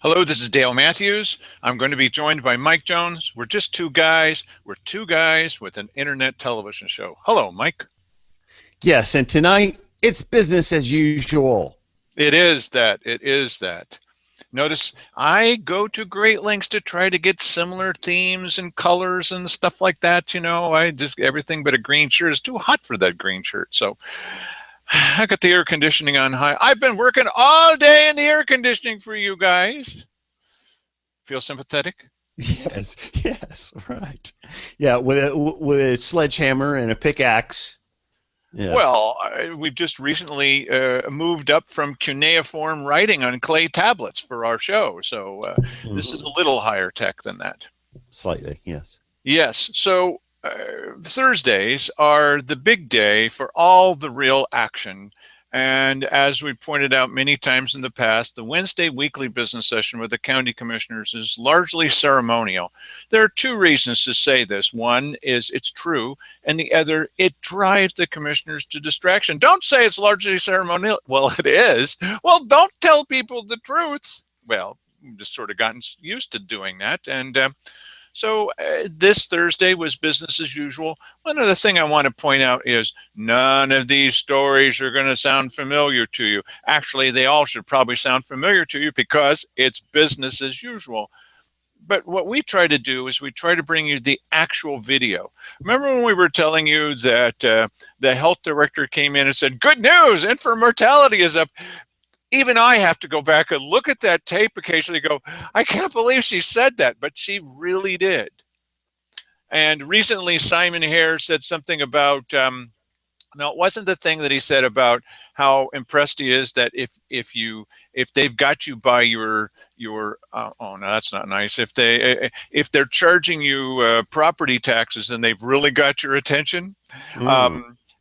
Hello, this is Dale Matthews. I'm going to be joined by Mike Jones. We're just two guys. We're two guys with an internet television show. Hello, Mike. Yes, and tonight it's business as usual. It is that. It is that. Notice I go to great lengths to try to get similar themes and colors and stuff like that. I just everything but a green shirt is too hot for that green shirt. So I got the air conditioning on high. I've been working all day in the air conditioning for you guys. Feel sympathetic? Yes, right. Yeah, with a sledgehammer and a pickaxe. Yes. Well, we've just recently moved up from cuneiform writing on clay tablets for our show, so this is a little higher tech than that. Slightly, yes. Yes, so Thursdays are the big day for all the real action. And as we pointed out many times in the past, the Wednesday weekly business session with the county commissioners is largely ceremonial. There are two reasons to say this. One is it's true, and the other, it drives the commissioners to distraction. Don't say it's largely ceremonial. Well, it is. Well, don't tell people the truth. Well, we've just sort of gotten used to doing that. And so this Thursday was business as usual. One other thing I want to point out is none of these stories are going to sound familiar to you. Actually, they all should probably sound familiar to you because it's business as usual. But what we try to do is we try to bring you the actual video. Remember when we were telling you that the health director came in and said, "Good news, infant mortality is up." Even I have to go back and look at that tape occasionally and go, I can't believe she said that, but she really did. And recently Simon Hare said something about, no, it wasn't the thing that he said about how impressed he is that if they've got you by your oh no, that's not nice. If they're charging you property taxes, then they've really got your attention.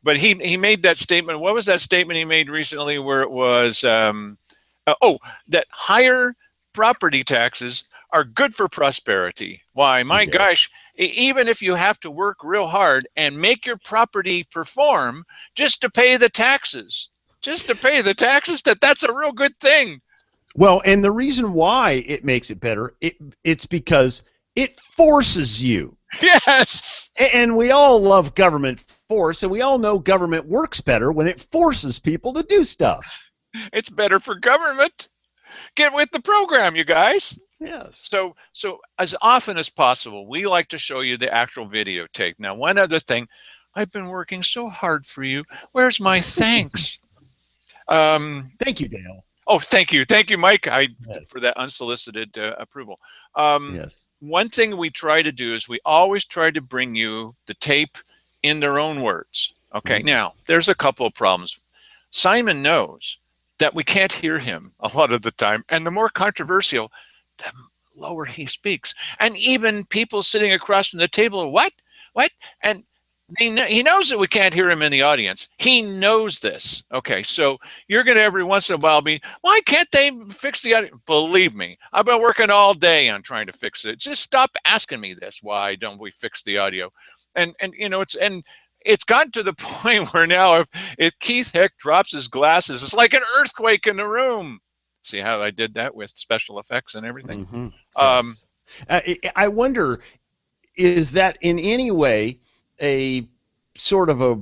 But he made that statement. What was that statement he made recently where it was, that higher property taxes are good for prosperity? Why, my gosh, even if you have to work real hard and make your property perform just to pay the taxes, that's a real good thing. Well, and the reason why it makes it better, it's because it forces you. Yes. And we all love government force, and we all know government works better when it forces people to do stuff. It's better for government. Get with the program, you guys. Yes. So as often as possible, we like to show you the actual videotape. Now, one other thing, I've been working so hard for you. Where's my thanks? Thank you, Dale. Oh, thank you, Mike, for that unsolicited approval. Yes. One thing we try to do is we always try to bring you the tape in their own words. Okay, now there's a couple of problems. Simon knows that we can't hear him a lot of the time, and the more controversial, the lower he speaks. And even people sitting across from the table, what? And he knows that we can't hear him in the audience. He knows this. Okay, so you're going to every once in a while be, why can't they fix the audio? Believe me, I've been working all day on trying to fix it. Just stop asking me this. Why don't we fix the audio? And it's gotten to the point where now if Keith Hick drops his glasses, it's like an earthquake in the room. See how I did that with special effects and everything? Yes. I wonder, is that in any way a sort of a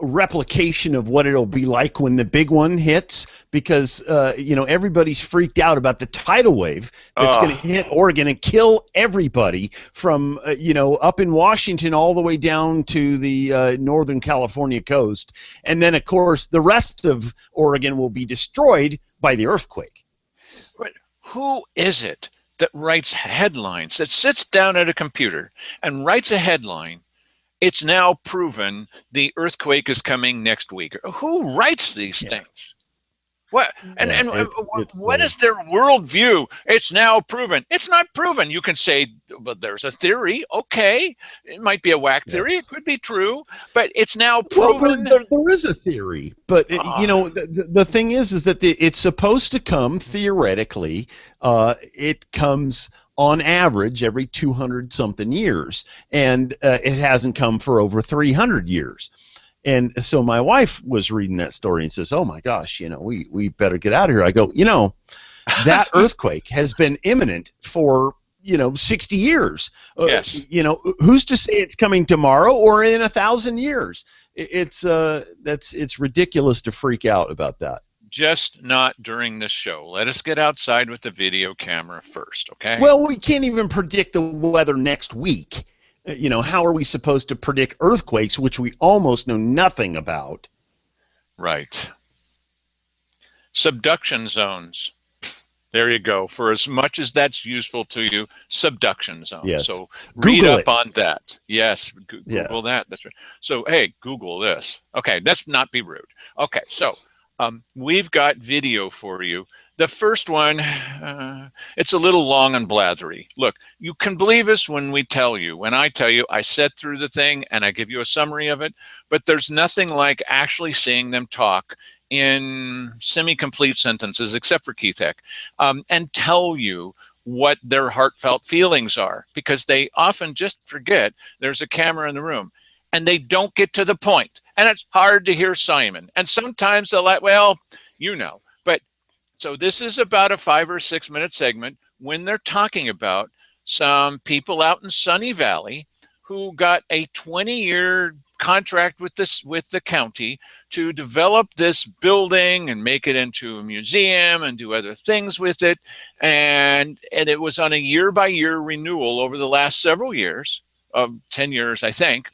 replication of what it'll be like when the big one hits? Because everybody's freaked out about the tidal wave that's going to hit Oregon and kill everybody from up in Washington all the way down to the Northern California coast, and then of course the rest of Oregon will be destroyed by the earthquake. But who is it that writes headlines, that sits down at a computer and writes a headline? It's now proven the earthquake is coming next week. Who writes these things? What what is their worldview? It's now proven. It's not proven. You can say, but there's a theory. Okay, it might be a whack theory. It could be true, but it's now proven. Well, there is a theory, but the thing is that it's supposed to come theoretically. It comes on average every 200-something years, and it hasn't come for over 300 years. And so my wife was reading that story and says, "Oh my gosh, we better get out of here." I go, That earthquake has been imminent for 60 years. Yes. Who's to say it's coming tomorrow or in 1,000 years? It's ridiculous to freak out about that. Just not during this show. Let us get outside with the video camera first, okay? Well, we can't even predict the weather next week. How are we supposed to predict earthquakes, which we almost know nothing about? Right. Subduction zones. There you go. For as much as that's useful to you, subduction zones. Yes. So read Google up it. on that. Yes. Google Yes. that. That's right. So, hey, Google this. Okay. Let's not be rude. Okay. So we've got video for you. The first one, it's a little long and blathery. Look, you can believe us when I tell you, I sit through the thing and I give you a summary of it, but there's nothing like actually seeing them talk in semi-complete sentences, except for Keith Heck, and tell you what their heartfelt feelings are, because they often just forget there's a camera in the room and they don't get to the point. And it's hard to hear Simon. And sometimes they'll but so this is about a 5 or 6 minute segment when they're talking about some people out in Sunny Valley who got a 20-year contract with the county to develop this building and make it into a museum and do other things with it. And it was on a year-by-year renewal over the last several years, 10 years, I think.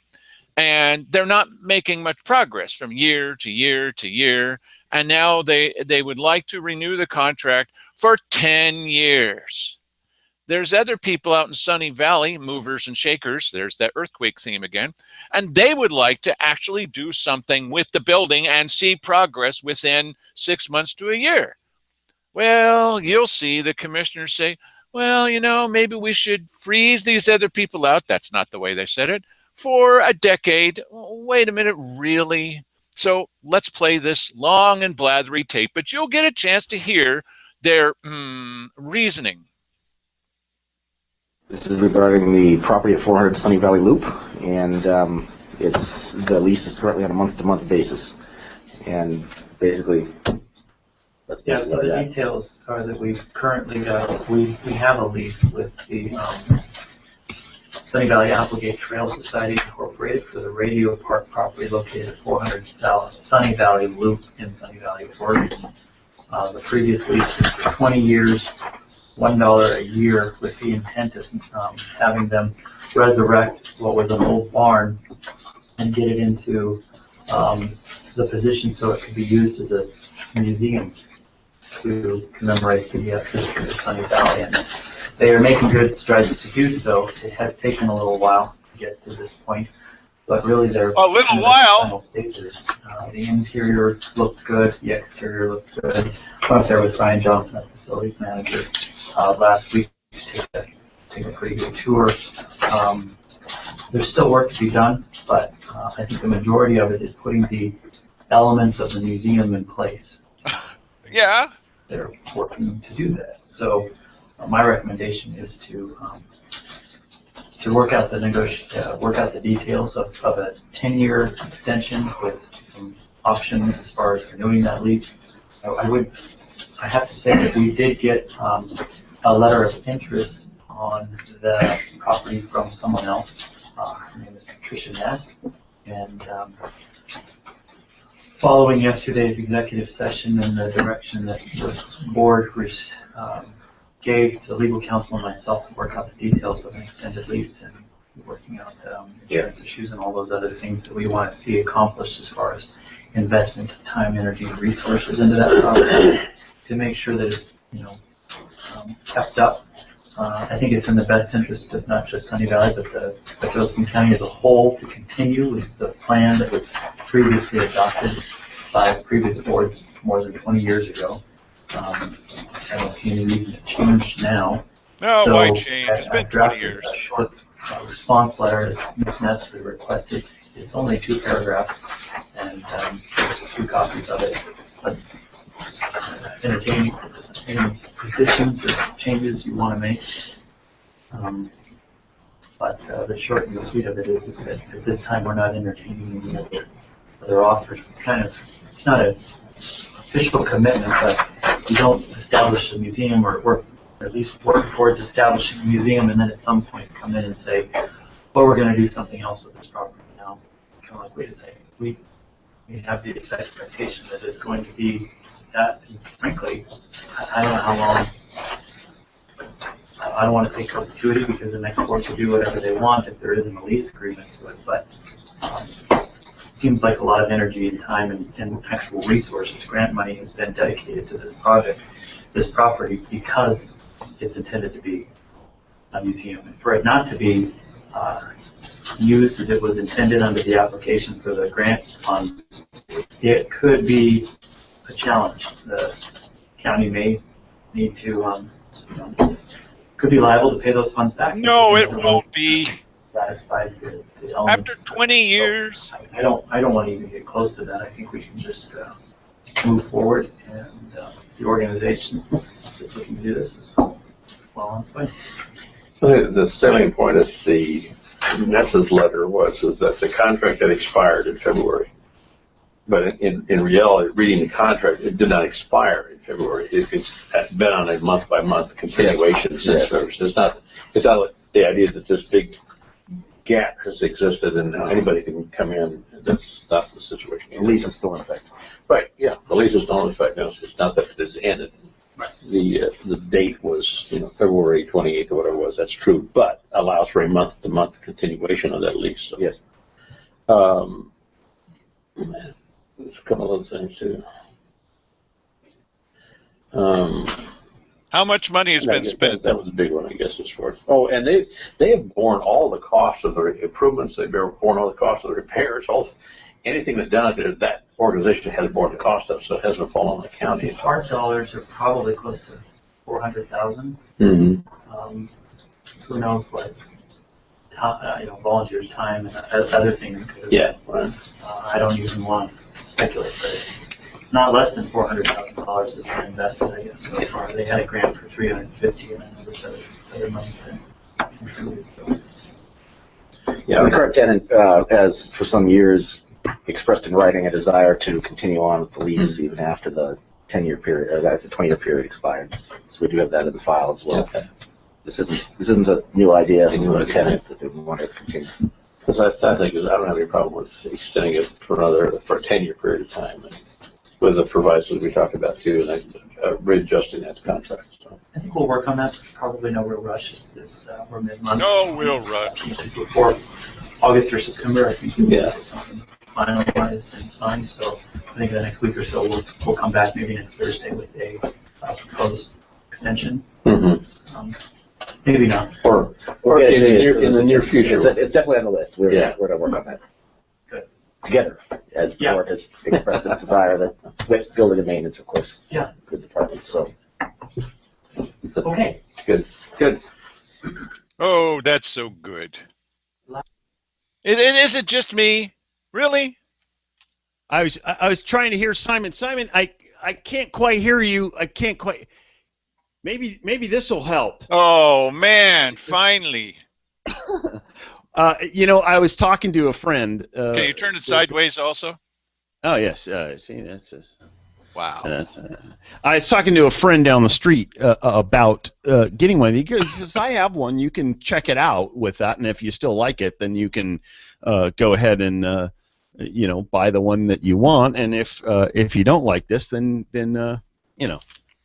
And they're not making much progress from year to year to year. And now they would like to renew the contract for 10 years. There's other people out in Sunny Valley, movers and shakers, there's that earthquake theme again, and they would like to actually do something with the building and see progress within 6 months to a year. Well, you'll see the commissioners say, well, maybe we should freeze these other people out. That's not the way they said it. For a decade. Wait a minute, really? So let's play this long and blathery tape, but you'll get a chance to hear their reasoning. This is regarding the property at 400 Sunny Valley Loop, and the lease is currently on a month-to-month basis. And basically, so the details are that we've currently we have a lease with the Sunny Valley Applegate Trail Society Incorporated for the Radio Park property located at 400 Sunny Valley Loop in Sunny Valley, Oregon. The previous lease was for 20 years, $1 a year, with the intent of having them resurrect what was an old barn and get it into the position so it could be used as a museum to commemorate the history of Sunny Valley. And they are making good strides to do so. It has taken a little while to get to this point, but really they're a little while. Final stages. The interior looked good. The exterior looked good. I went up there with Brian Johnson, our facilities manager, last week to take a pretty good tour. There's still work to be done, but I think the majority of it is putting the elements of the museum in place. Yeah. They're working to do that. So my recommendation is to work out the details of a 10-year extension with some options as far as renewing that lease. I have to say that we did get a letter of interest on the property from someone else. Her name is Patricia Ness, and following yesterday's executive session and the direction that the board gave the legal counsel and myself to work out the details of an extended lease and working out insurance issues and all those other things that we want to see accomplished as far as investment of time, energy, and resources into that property to make sure that it's kept up. I think it's in the best interest of not just Sunny Valley, but Josephine County as a whole to continue with the plan that was previously adopted by previous boards more than 20 years ago. I don't see any reason to change now. No, so why change? It's been 20 years. A short response letter, as Ms. Ness requested. It's only 2 paragraphs, and there's 2 copies of it. But entertain any positions or changes you want to make. But the short and the sweet of it is that at this time we're not entertaining any other offers. It's not an official commitment, but you don't establish a museum or at least work towards establishing a museum and then at some point come in and say, well, we're going to do something else with this property now. Kind of like, wait a second, we have the expectation that it's going to be that, and frankly, I don't know how long. I don't want to say perpetuity because the next board can do whatever they want if there isn't a lease agreement to it, but it seems like a lot of energy and time and actual resources, grant money, has been dedicated to this project, this property, because it's intended to be a museum. And for it not to be used as it was intended under the application for the grant funds, it could be a challenge. The county may need to, could be liable to pay those funds back. No, it won't be. Satisfied the elements. After 20 years. So I don't want to even get close to that. I think we can just move forward, and the organization that's looking to do this is well on its way. The selling point of the Nessa's letter was that the contract had expired in February. But in reality, reading the contract, it did not expire in February. It's been on a month-by-month continuation since service. It's not the idea that this big gap has existed and now anybody can come in. That's not the situation. The lease is still in effect. Right, yeah. The lease is still in effect. No, it's not that it's ended. Right. The date was, February 28th or whatever it was. That's true, but allows for a month-to-month continuation of that lease. So. Yes. There's a couple other things too. How much money has been spent? That was a big one, I guess, as far as. Oh, and they have borne all the costs of the improvements. They've borne all the costs of the repairs. Anything that's done out there, that organization has borne the cost of, so it hasn't fallen on the county. Our dollars are probably close to $400,000. Mm-hmm. Who knows what? Volunteers' time and other things. Yeah, right. I don't even want to speculate, but it's not less than $400,000 that's been invested, I guess, so far. They had a grant for $350,000, and I know there's other money contributed. So. Yeah, the current tenant has for some years expressed in writing a desire to continue on with the lease even after the 10-year period, or the 20-year period expired. So we do have that in the file as well. Okay. This isn't a new idea from the tenant that they want to continue. Because I think I don't have any problem with extending it for a 10-year period of time, and with the provisos we talked about too, and readjusting that contract. So. I think we'll work on that. Probably no real rush. We're mid-month. No real rush. Before August or September, I think we'll get Yeah. something finalized and signed. So I think the next week or so we'll come back maybe next Thursday with a proposed extension. Mm-hmm. Maybe not. Or in the near future. It's definitely on the list. We're going to work on that. Good. Together, as the board has expressed its desire that with building and maintenance, of course. Yeah. Good department. So. Okay. Good. Oh, that's so good. Is it just me? Really? I was trying to hear Simon. Simon, I can't quite hear you. I can't quite. Maybe this will help. Oh man! Finally. I was talking to a friend. Can you turn it sideways also? Oh yes. See, that's. Wow. I was talking to a friend down the street about getting one because since I have one, you can check it out with that, and if you still like it, then you can go ahead and buy the one that you want, and if you don't like this, then.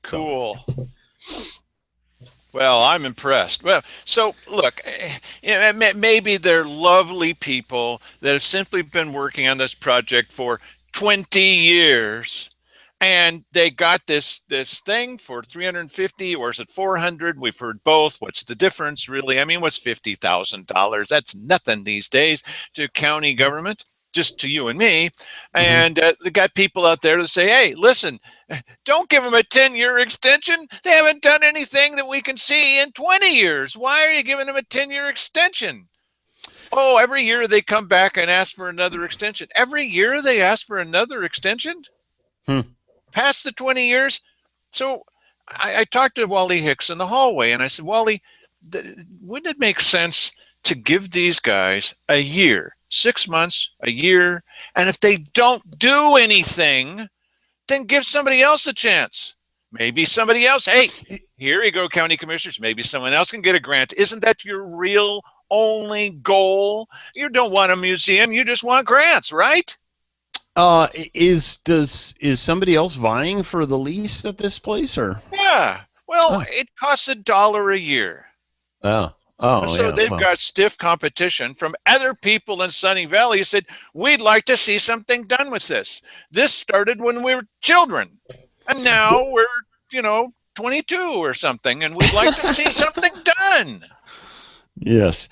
Cool. Well, I'm impressed. Well, so look, maybe they're lovely people that have simply been working on this project for 20 years. And they got this thing for 350, or is it 400? We've heard both. What's the difference, really? I mean, what's $50,000? That's nothing these days to county government, just to you and me. Mm-hmm. And they got people out there to say, hey, listen, don't give them a 10-year extension. They haven't done anything that we can see in 20 years. Why are you giving them a 10-year extension? Oh, every year they come back and ask for another extension. Every year they ask for another extension? Past the 20 years. So I talked to Wally Hicks in the hallway, and I said, Wally, wouldn't it make sense to give these guys a year, 6 months, a year, and if they don't do anything, then give somebody else a chance. Maybe somebody else, hey, here you go, county commissioners, maybe someone else can get a grant. Isn't that your real only goal? You don't want a museum, you just want grants, right? Is somebody else vying for the lease at this place, or? Yeah. Well, it costs $1 a year. So Yeah. they've got stiff competition from other people in Sunny Valley who said, we'd like to see something done with this. This started when we were children, and now we're, 22 or something, and we'd like to see something done. Yes.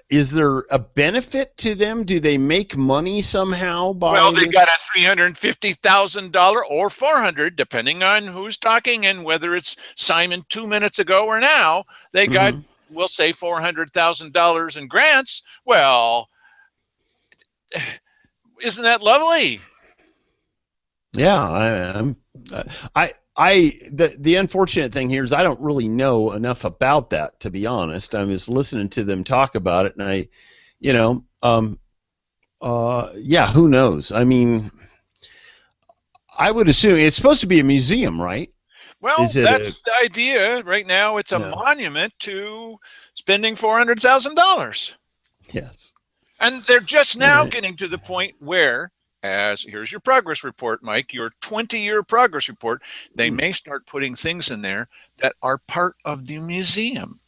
Is there a benefit to them? Do they make money somehow by Well, they this? got a $350,000 or $400,000, depending on who's talking and whether it's Simon 2 minutes ago or now. They got, we'll say, $400,000 in grants. Well, isn't that lovely? Yeah, the unfortunate thing here is I don't really know enough about that, to be honest. I was listening to them talk about it, and yeah, who knows? I mean, I would assume it's supposed to be a museum, right? Well, that's the idea. Right now, it's a monument to spending $400,000. Yes. And they're just now getting to the point where, here's your progress report, Mike, your 20-year progress report, they may start putting things in there that are part of the museum.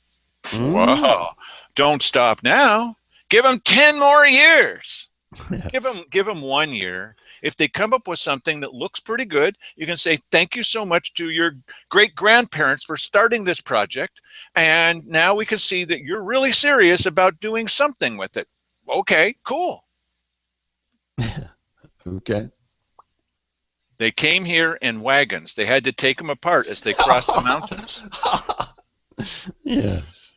Wow. Don't stop now. Give them 10 more years. Yes. Give them 1 year. If they come up with something that looks pretty good, you can say, thank you so much to your great-grandparents for starting this project. And now we can see that you're really serious about doing something with it. Okay, cool. Okay. They came here in wagons. They had to take them apart as they crossed the mountains. Yes.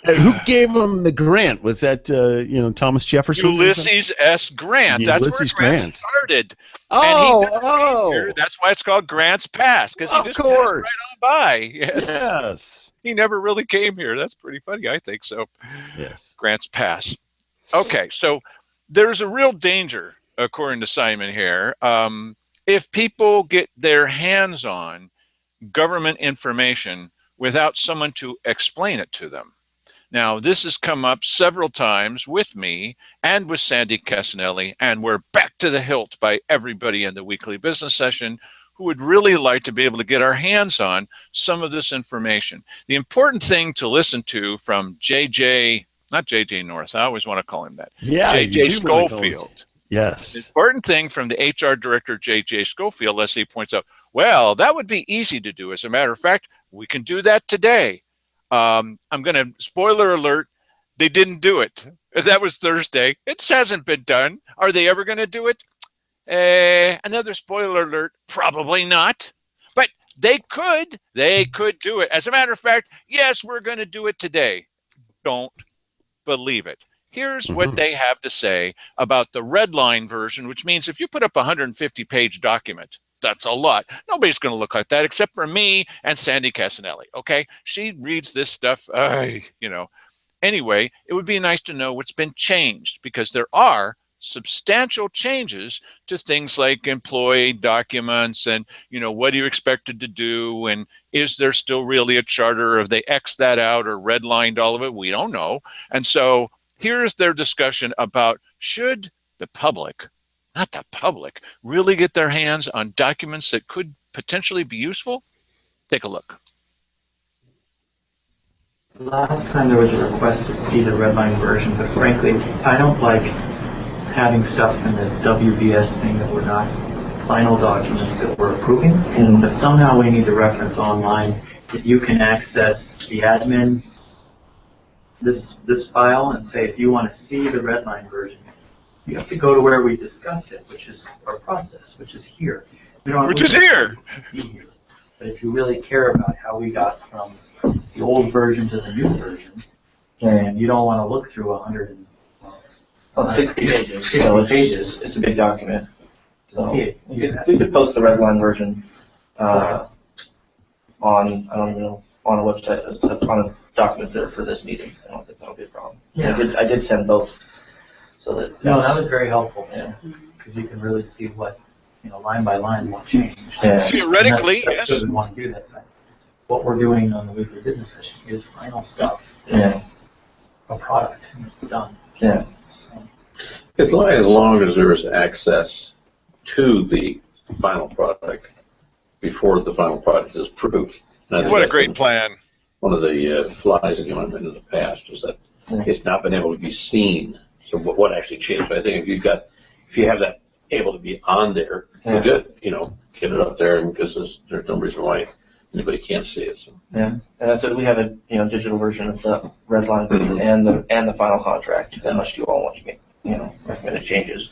Who gave them the grant? Was that Thomas Jefferson? Ulysses S. Grant. That's where Grant started. Oh. That's why it's called Grant's Pass, because he just passed right on by. Yes. He never really came here. That's pretty funny. I think so. Yes. Grant's Pass. Okay, so there's a real danger, according to Simon here, if people get their hands on government information without someone to explain it to them. Now, this has come up several times with me and with Sandy Casanelli, and we're back to the hilt by everybody in the weekly business session who would really like to be able to get our hands on some of this information. The important thing to listen to from not JJ North, I always want to call him that. Yeah, JJ Schofield. Yes. The important thing from the HR director, JJ Schofield, Leslie points out, well, that would be easy to do. As a matter of fact, we can do that today. I'm going to, spoiler alert, they didn't do it. That was Thursday. It hasn't been done. Are they ever going to do it? Another spoiler alert, probably not. But they could do it. As a matter of fact, yes, we're going to do it today. Don't believe it. Here's what they have to say about the red line version, which means if you put up a 150-page document, that's a lot. Nobody's going to look like that except for me and Sandy Casanelli, okay? She reads this stuff, Anyway, it would be nice to know what's been changed, because there are substantial changes to things like employee documents and, what are you expected to do, and is there still really a charter, or have they X'd that out or redlined all of it? We don't know. And so here's their discussion about, should the public, not the public, really get their hands on documents that could potentially be useful? Take a look. Last time there was a request to see the redline version, but frankly, I don't like having stuff in the WBS thing that we're not final documents that we're approving. But somehow we need to reference online that you can access the admin this file and say, if you want to see the redline version, you have to go to where we discussed it, which is our process, which is here. Which is here. But if you really care about how we got from the old version to the new version, and you don't want to look through 60 pages. Pages. It's a big document. So we could post the red line version on, I don't even know, on a website, on a document that are for this meeting. I don't think that'll be a problem. Yeah. I did send both. So that that was very helpful. Yeah. Because you can really see what line by line won't change. Yeah. Theoretically, that's yes. good. We want to do that. But what we're doing on the weekly business session is final stuff. Yeah. A product, and it's done. Yeah. So, As long as there is access to the final product before the final product is approved. What a great plan. One of the flies in the ointment in the past is that it's not been able to be seen. So what actually changed? I think if you have that able to be on there, you're good. Get it up there, and because there's no reason why anybody can't see it. So. Yeah, and I said we have a digital version of the red line and the final contract, unless you all want to make recommended changes.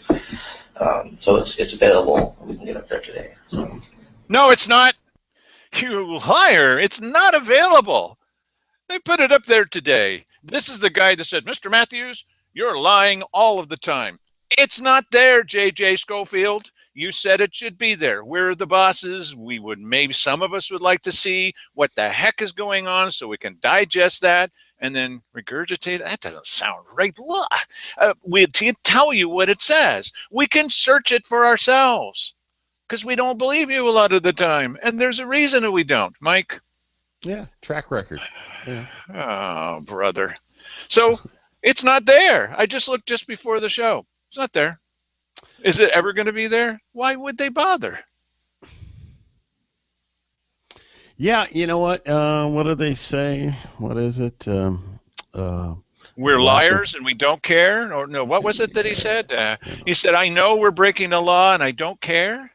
So it's available. We can get up there today. So. No, it's not. You liar. It's not available. They put it up there today. This is the guy that said, Mr. Matthews, you're lying all of the time. It's not there, J.J. Schofield. You said it should be there. We're the bosses. Maybe some of us would like to see what the heck is going on so we can digest that and then regurgitate it. That doesn't sound right. We'll tell you what it says. We can search it for ourselves because we don't believe you a lot of the time. And there's a reason that we don't, Mike. Yeah, track record. Yeah. Oh, brother. So it's not there. I just looked just before the show. It's not there. Is it ever going to be there? Why would they bother? Yeah, you know what? What do they say? What is it? We're liars and we don't care? Or no, what was it that he said? He said, I know we're breaking the law and I don't care.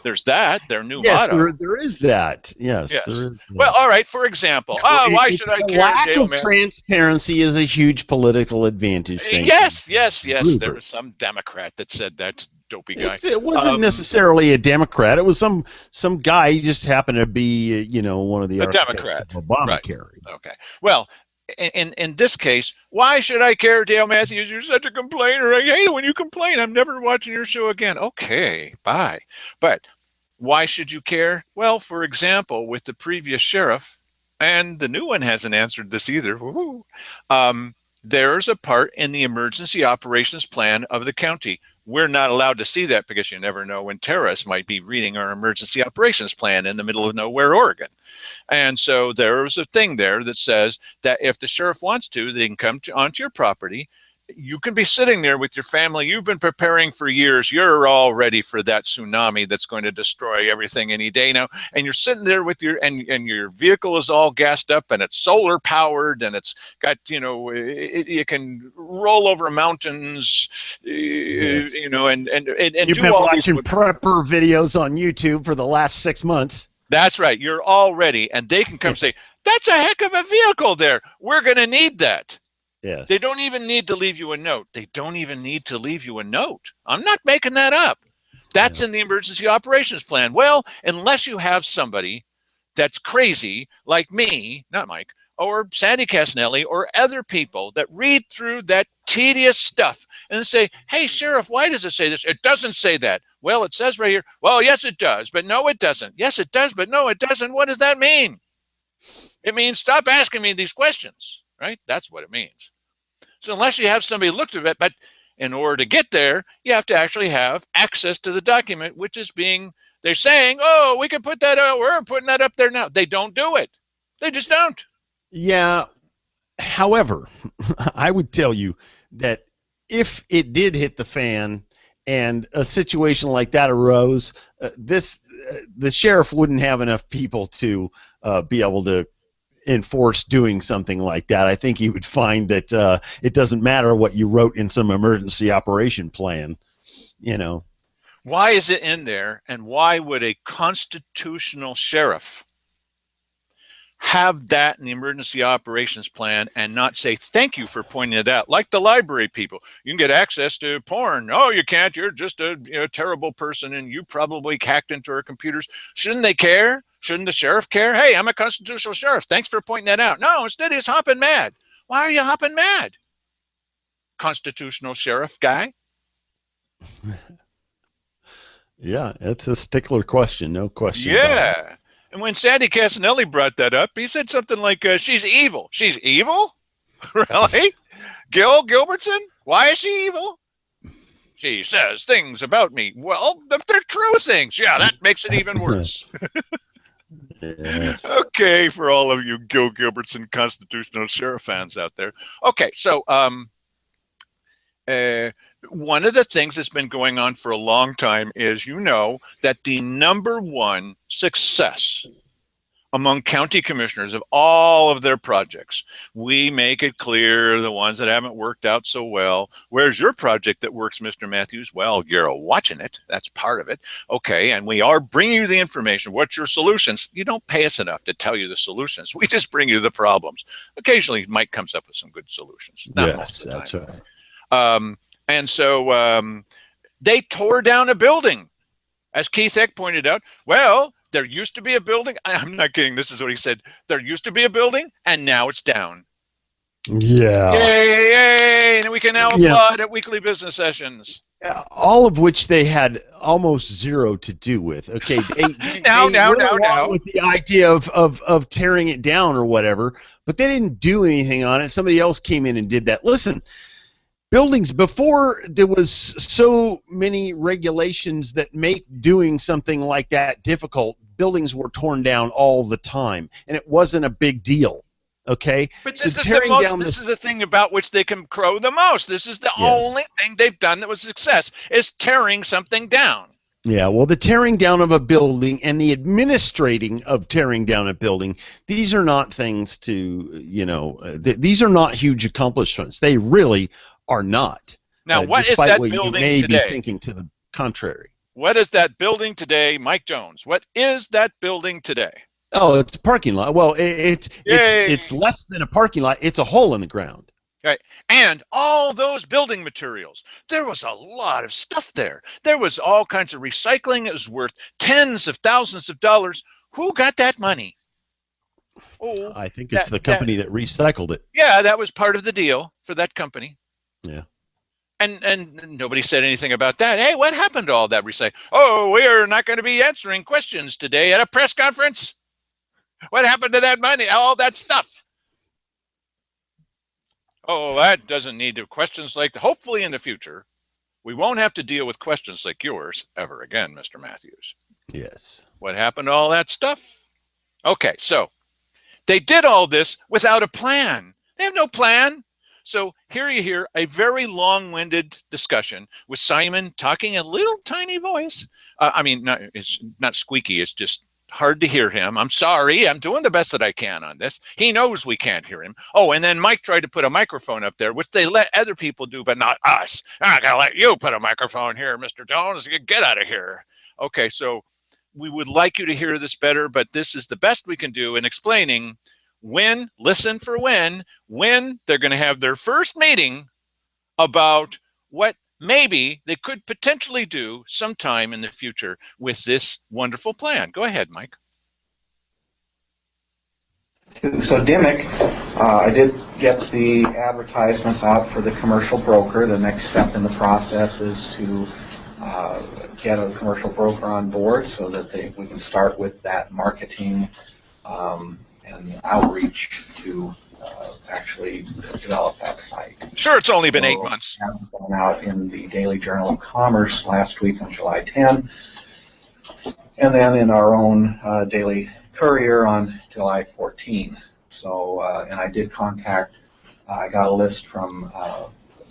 There's that, their new motto. There is that. Yes. There is that. Well, all right, for example, why should I care? Lack of transparency is a huge political advantage. Yes. There was some Democrat that said that, dopey guy. It wasn't necessarily a Democrat. It was some guy. He just happened to be, one of the Democrats of Obamacare. Right. Okay. Well, in this case, why should I care, Dale Matthews? You're such a complainer. I hate it when you complain. I'm never watching your show again. Okay, bye. But why should you care? Well, for example, with the previous sheriff, and the new one hasn't answered this either. There's a part in the emergency operations plan of the county. We're not allowed to see that because you never know when terrorists might be reading our emergency operations plan in the middle of nowhere, Oregon. And so there's a thing there that says that if the sheriff wants to, they can come onto your property. You can be sitting there with your family. You've been preparing for years. You're all ready for that tsunami that's going to destroy everything any day now. And you're sitting there with and your vehicle is all gassed up and it's solar powered and it's got, it can roll over mountains, Yes. and you've do been all watching these prepper videos on YouTube for the last 6 months. That's right. You're all ready. And they can come say, that's a heck of a vehicle there. We're going to need that. Yes. They don't even need to leave you a note. They don't even need to leave you a note. I'm not making that up. That's in the emergency operations plan. Well, unless you have somebody that's crazy like me, not Mike, or Sandy Casanelli or other people that read through that tedious stuff and say, hey, Sheriff, why does it say this? It doesn't say that. Well, it says right here, well, yes, it does, but no, it doesn't. Yes, it does, but no, it doesn't. What does that mean? It means stop asking me these questions. Right? That's what it means. So unless you have somebody look at it, but in order to get there, you have to actually have access to the document, which is they're saying, oh, we can put that out. We're putting that up there now. They don't do it. They just don't. Yeah. However, I would tell you that if it did hit the fan and a situation like that arose, the sheriff wouldn't have enough people to be able to enforce doing something like that. I think you would find that it doesn't matter what you wrote in some emergency operation plan, Why is it in there, and why would a constitutional sheriff have that in the emergency operations plan and not say, thank you for pointing it out, like the library people? You can get access to porn. Oh, you can't. You're just a terrible person, and you probably hacked into our computers. Shouldn't they care? Shouldn't the sheriff care? Hey, I'm a constitutional sheriff. Thanks for pointing that out. No, instead he's hopping mad. Why are you hopping mad? Constitutional sheriff guy? Yeah, it's a stickler question, no question. Yeah. And when Sandy Casanelli brought that up, he said something like, she's evil. She's evil? Really? Gilbertson? Why is she evil? She says things about me. Well, if they're true things, yeah, that makes it even worse. Yes. Okay, for all of you Gil Gilbertson constitutional sheriff fans out there. Okay, so one of the things that's been going on for a long time is, that the number one success among county commissioners of all of their projects, we make it clear the ones that haven't worked out so well. Where's your project that works, Mr. Matthews? Well, you're watching it. That's part of it. Okay, and we are bringing you the information. What's your solutions? You don't pay us enough to tell you the solutions. We just bring you the problems. Occasionally, Mike comes up with some good solutions. Not most of the time. That's right. And so they tore down a building. As Keith Eck pointed out, well, there used to be a building. I'm not kidding. This is what he said. There used to be a building, and now it's down. Yeah. Yay, yay. And we can now applaud at weekly business sessions. All of which they had almost zero to do with. Okay. Now. With the idea of tearing it down or whatever, but they didn't do anything on it. Somebody else came in and did that. Listen, buildings, before there was so many regulations that make doing something like that difficult, buildings were torn down all the time, and it wasn't a big deal. Okay, but this is the thing about which they can crow the most. This is the only thing they've done that was a success, is tearing something down. Yeah, well, the tearing down of a building and the administrating of tearing down a building, these are not things to, these are not huge accomplishments. They really are not. Now, what is that building you may today? Be thinking to the contrary. What is that building today, Mike Jones? What is that building today? Oh, it's a parking lot. Well, it's less than a parking lot. It's a hole in the ground. Right. And all those building materials, there was a lot of stuff there. There was all kinds of recycling. It was worth tens of thousands of dollars. Who got that money? Oh, I think it's the company that recycled it. Yeah, that was part of the deal for that company. Yeah. And nobody said anything about that. Hey, what happened to all that recycling? Oh, we are not going to be answering questions today at a press conference. What happened to that money? All that stuff. Oh, that doesn't need to questions like that. Hopefully in the future, we won't have to deal with questions like yours ever again, Mr. Matthews. Yes. What happened to all that stuff? Okay, so they did all this without a plan. They have no plan. So here you hear a very long-winded discussion with Simon talking in a little tiny voice. It's not squeaky. It's just hard to hear him. I'm sorry. I'm doing the best that I can on this. He knows we can't hear him. Oh, and then Mike tried to put a microphone up there, which they let other people do, but not us. I'm not going to let you put a microphone here, Mr. Jones. Get out of here. Okay, so we would like you to hear this better, but this is the best we can do in explaining when they're going to have their first meeting about what maybe they could potentially do sometime in the future with this wonderful plan. Go ahead, Mike. So Dimick, I did get the advertisements out for the commercial broker. The next step in the process is to get a commercial broker on board so that we can start with that marketing and outreach to actually develop that site. Sure, it's only been 8 months. It's gone out in the Daily Journal of Commerce last week on July 10, and then in our own Daily Courier on July 14. So, and I did contact, I got a list from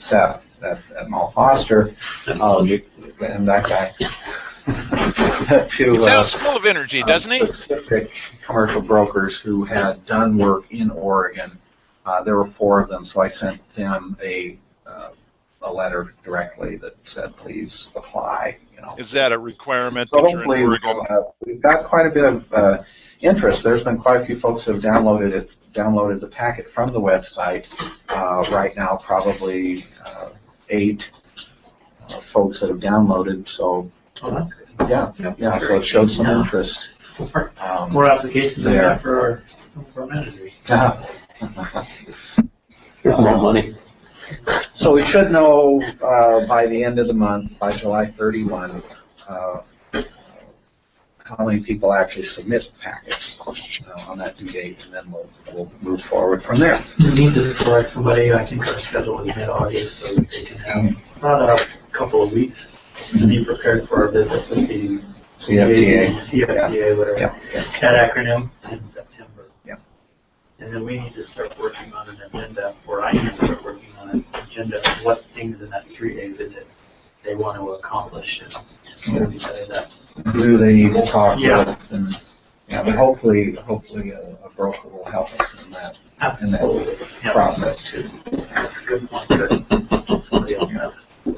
Seth at Mal Foster, and that guy. He sounds full of energy, doesn't he? Specific commercial brokers who had done work in Oregon. There were 4 of them, so I sent them a letter directly that said, "Please apply." Is that a requirement? So that you're in hopefully Oregon? we've got quite a bit of interest. There's been quite a few folks who have downloaded the packet from the website. Right now, probably 8 folks that have downloaded. So. Yeah. So it showed some interest. More applications than that for our managers. More money. So we should know by the end of the month, by July 31, how many people actually submit packets on that due date, and then we'll move forward from there. We need to select somebody. I think our schedule is mid-August, so they can have about a couple couple of weeks to be prepared for our visit with the CFDA, whatever, that acronym in September. Yep. And then we need to start working on an agenda, or I need to start working on an agenda of what things in that 3-day visit they want to accomplish. Who they need to talk Yeah. with, and but hopefully a broker will help us in that process too. That's a good point. Good. Somebody else has.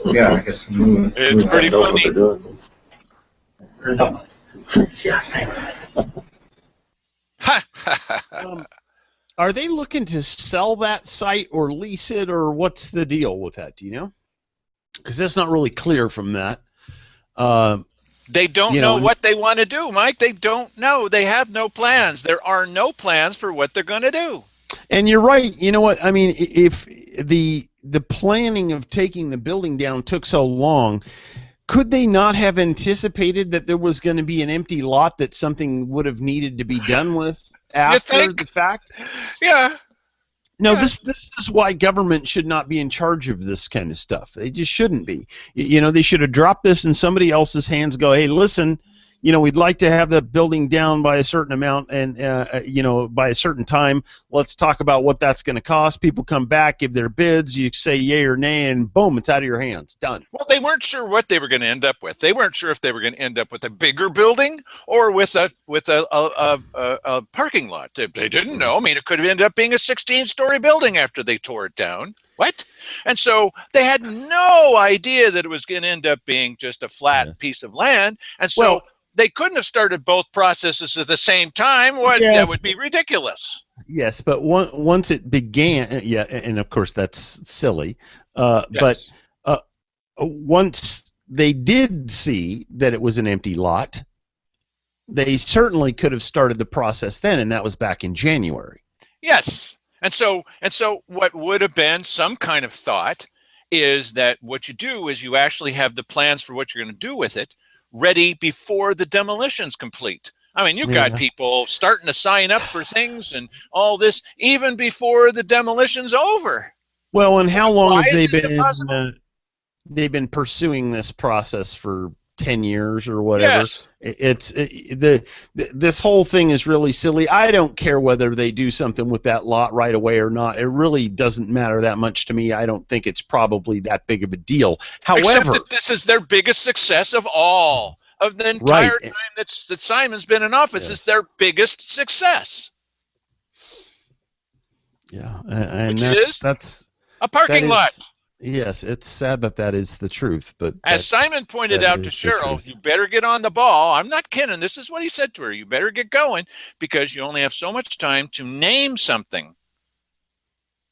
Yeah, I guess It's pretty Know what funny. they're doing. Yeah, thanks. Are they looking to sell that site or lease it, or what's the deal with that? Do you know? Because that's not really clear from that. They don't know what they want to do, Mike. They don't know. They have no plans. There are no plans for what they're going to do. And you're right. You know what? I mean, if the planning of taking the building down took so long, could they not have anticipated that there was going to be an empty lot that something would have needed to be done with after the fact? Yeah. No, this is why government should not be in charge of this kind of stuff. They just shouldn't be. You know, they should have dropped this in somebody else's hands. Go, hey, listen, you know, we'd like to have the building down by a certain amount and, you know, by a certain time. Let's talk about what that's going to cost. People come back, give their bids. You say yay or nay, and boom, it's out of your hands. Done. Well, they weren't sure what they were going to end up with. They weren't sure if they were going to end up with a bigger building or with a parking lot. They didn't know. I mean, it could have ended up being a 16-story building after they tore it down. What? And so they had no idea that it was going to end up being just a flat piece of land. And so they couldn't have started both processes at the same time. That would be ridiculous. Yes, but once it began, and of course that's silly. But once they did see that it was an empty lot, they certainly could have started the process then, and that was back in January. Yes. And so what would have been some kind of thought is that what you do is you actually have the plans for what you're going to do with it ready before the demolition's complete. I mean, you've got people starting to sign up for things and all this even before the demolition's over. Well, and how long have they been they've been pursuing this process for 10 years or whatever? Yes. This whole thing is really silly. I don't care whether they do something with that lot right away or not. It really doesn't matter that much to me. I don't think it's probably that big of a deal. However, except that this is their biggest success of all of the entire time that Simon's been in office. It's their biggest success. Yeah, and that's a parking lot. Yes, it's sad that is the truth, but as Simon pointed out to Cheryl, you better get on the ball. I'm not kidding. This is what he said to her. You better get going because you only have so much time to name something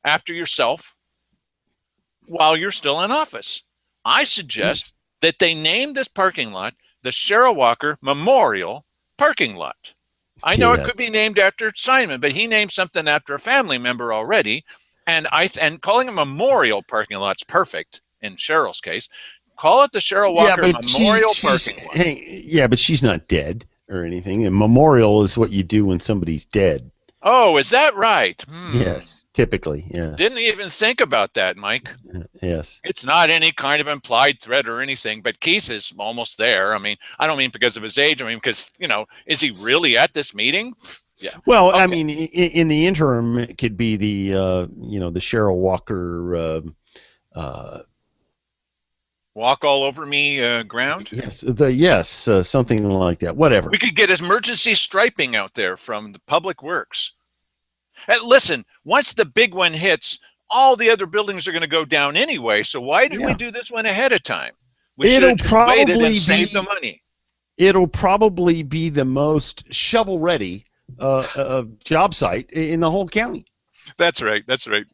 after yourself while you're still in office. I suggest that they name this parking lot the Cheryl Walker Memorial Parking Lot. I know it could be named after Simon, but he named something after a family member already. And calling it Memorial Parking Lot's perfect in Cheryl's case. Call it the Cheryl Walker Memorial Parking Lot. Yeah, but she's not dead or anything. A memorial is what you do when somebody's dead. Oh, is that right? Yes, typically, yes. Didn't even think about that, Mike. Yes. It's not any kind of implied threat or anything, but Keith is almost there. I mean, I don't mean because of his age. I mean, because, you know, is he really at this meeting? Yeah. Well, I mean, in the interim, it could be the the Cheryl Walker walk all over me ground. Yes, something like that. Whatever. We could get emergency striping out there from the Public Works. And listen, once the big one hits, all the other buildings are going to go down anyway. So why did we do this one ahead of time? We should have just waited and saved the money. It'll probably be the most shovel-ready job site in the whole county. That's right. That's right.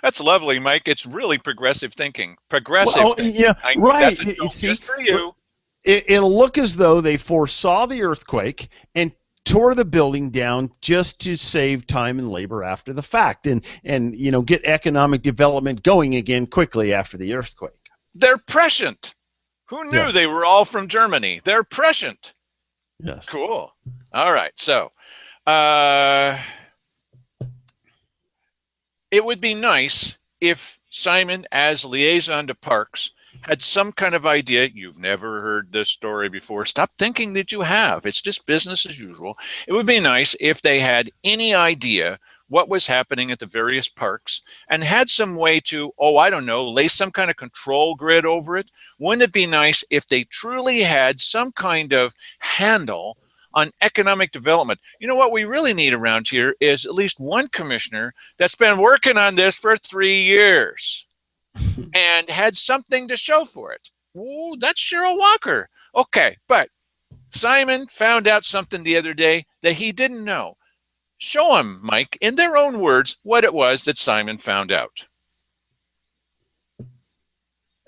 That's lovely, Mike. It's really progressive thinking. Progressive thinking. Yeah, right. That's just for you. It'll look as though they foresaw the earthquake and tore the building down just to save time and labor after the fact and get economic development going again quickly after the earthquake. They're prescient. Who knew they were all from Germany? They're prescient. Yes. Cool. All right. So it would be nice if Simon, as liaison to parks, had some kind of idea. You've never heard this story before. Stop thinking that you have. It's just business as usual. It would be nice if they had any idea what was happening at the various parks and had some way to, oh, I don't know, lay some kind of control grid over it. Wouldn't it be nice if they truly had some kind of handle on economic development? You know what we really need around here is at least one commissioner that's been working on this for 3 years and had something to show for it. Ooh, that's Cheryl Walker. Okay, but Simon found out something the other day that he didn't know. Show him, Mike, in their own words, what it was that Simon found out.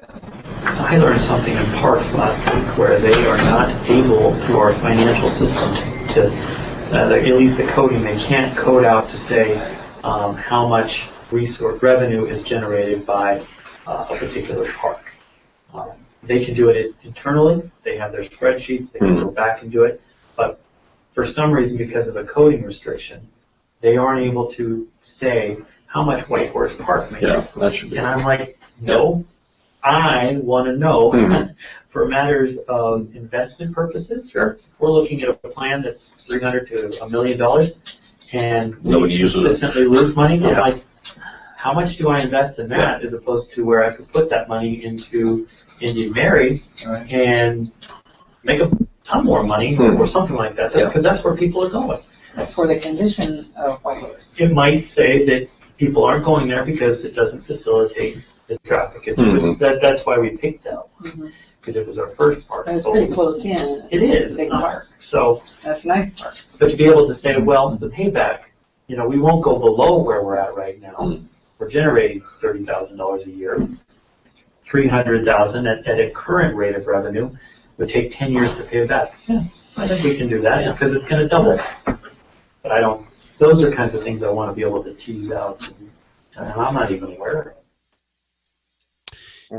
I learned something in parks last week where they are not able, through our financial system, to, at least the coding, they can't code out to say how much resource revenue is generated by a particular park. They can do it internally. They have their spreadsheets. They can go back and do it. But for some reason, because of a coding restriction, they aren't able to say how much White Horse Park makes. Yeah, that should be. And I'm like, no, I want to know for matters of investment purposes. Sure. We're looking at a plan that's $300 to $1 million, and nobody uses it. Consistently lose money. Yeah. I'm like, how much do I invest in that as opposed to where I could put that money into Indian Mary and make a ton more money or something like that? Because that's where people are going. For the condition of White Horse. It might say that people aren't going there because it doesn't facilitate the traffic. It's that's why we picked that one, because it was our first park. And it's pretty close in. It is. Big park. So that's a nice park. But to be able to say, well, the payback, you know, we won't go below where we're at right now. We're generating $30,000 a year. $300,000 at a current rate of revenue would take 10 years to pay it back. Yeah, I think we can do that because it's going to double. But I don't. Those are kinds of things I want to be able to tease out, and I'm not even aware of it.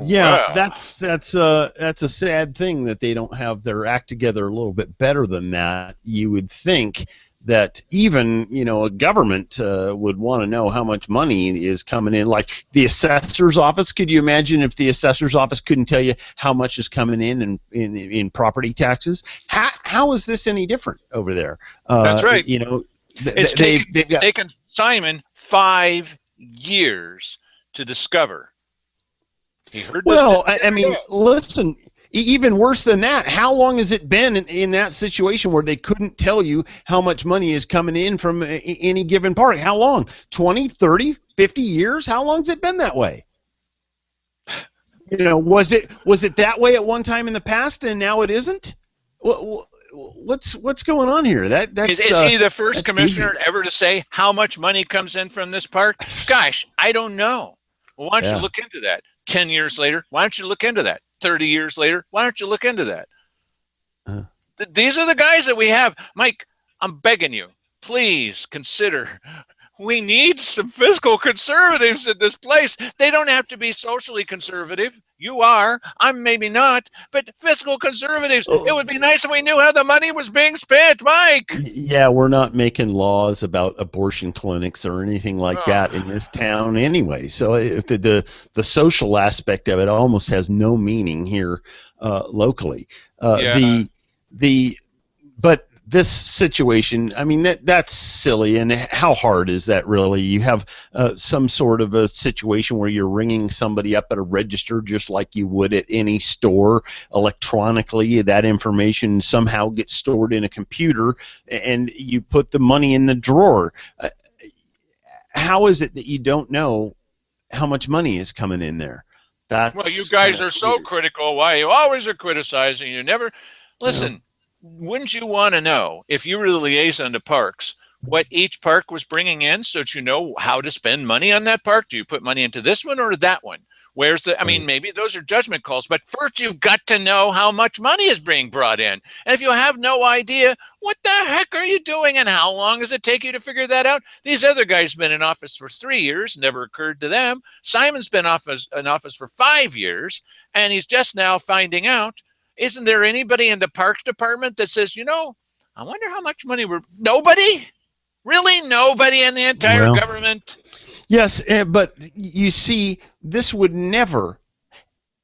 Yeah, that's a sad thing that they don't have their act together a little bit better than that. You would think that even, you know, a government would want to know how much money is coming in. Like the assessor's office, could you imagine if the assessor's office couldn't tell you how much is coming in property taxes? How is this any different over there? That's right. You know, it's taken Simon 5 years to discover. He heard this. Well, I mean, listen. Even worse than that, how long has it been in that situation where they couldn't tell you how much money is coming in from any given park? How long? 20, 30, 50 years? How long has it been that way? You know, was it that way at one time in the past and now it isn't? What's going on here? Is he the first commissioner ever to say how much money comes in from this park? Gosh, I don't know. Well, why don't you look into that? 10 years later, why don't you look into that? 30 years later, why don't you look into that? These are the guys that we have. Mike, I'm begging you, please consider. We need some fiscal conservatives in this place. They don't have to be socially conservative. You are. I'm maybe not. But fiscal conservatives, it would be nice if we knew how the money was being spent, Mike. Yeah, we're not making laws about abortion clinics or anything like that in this town anyway. So if the social aspect of it almost has no meaning here locally. But this situation, I mean, that's silly, and how hard is that really? You have some sort of a situation where you're ringing somebody up at a register just like you would at any store electronically. That information somehow gets stored in a computer, and you put the money in the drawer. How is it that you don't know how much money is coming in there? Well, you guys are so critical. Why you always are criticizing? You never listen. Yeah. Wouldn't you want to know, if you were the liaison to parks, what each park was bringing in so that you know how to spend money on that park? Do you put money into this one or that one? Where's the, I mean, maybe those are judgment calls, but first you've got to know how much money is being brought in. And if you have no idea, what the heck are you doing and how long does it take you to figure that out? These other guys have been in office for 3 years, never occurred to them. Simon's been in office for 5 years, and he's just now finding out. Isn't there anybody in the parks department that says, you know, I wonder how much money nobody? Really? Nobody in the entire government? Yes, but you see, this would never,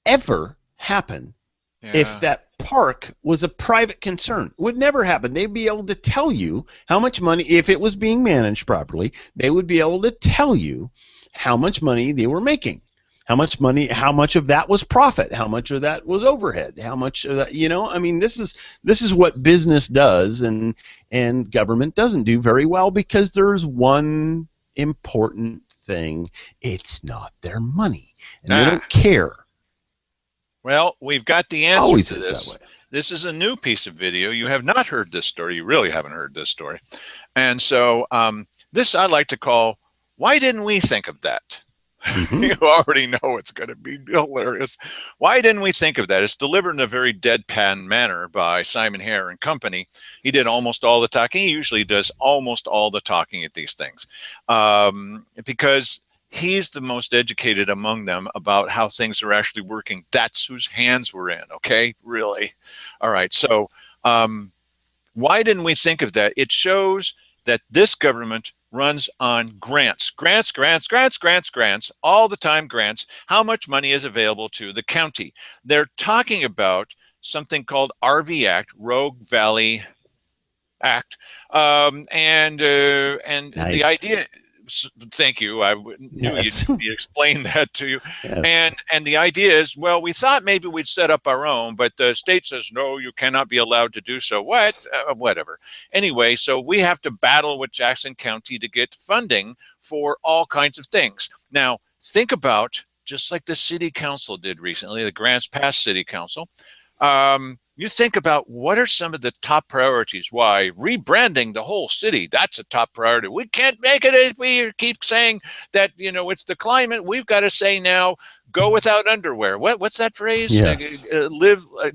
ever happen if Yeah. that park was a private concern. It would never happen. They'd be able to tell you how much money, if it was being managed properly, they would be able to tell you how much money they were making. How much money, how much of that was profit, how much of that was overhead, how much of that, I mean, this is what business does, and government doesn't do very well, because there's one important thing: it's not their money, and they Ah. don't care. Well, we've got the answer Always to is that this. way. This is a new piece of video. You have not heard this story. You really haven't heard this story. And so this I like to call, why didn't we think of that? You already know it's going to be hilarious. Why didn't we think of that? It's delivered in a very deadpan manner by Simon Hare and Company. He did almost all the talking. He usually does almost all the talking at these things, because he's the most educated among them about how things are actually working. That's whose hands we're in, okay? Really? All right, so why didn't we think of that? It shows that this government runs on grants, all the time grants. How much money is available to the county? They're talking about something called RV Act, Rogue Valley Act, and Nice. the idea. Thank you. I knew Yes. you'd explain that to you. Yes. And the idea is, well, we thought maybe we'd set up our own, but the state says no, you cannot be allowed to do so. Whatever. Anyway, so we have to battle with Jackson County to get funding for all kinds of things. Now, think about, just like the city council did recently, the Grants Pass City Council. You think about, what are some of the top priorities? Why, rebranding the whole city, that's a top priority. We can't make it if we keep saying that, it's the climate. We've got to say now, go without underwear. What's that phrase? Yes.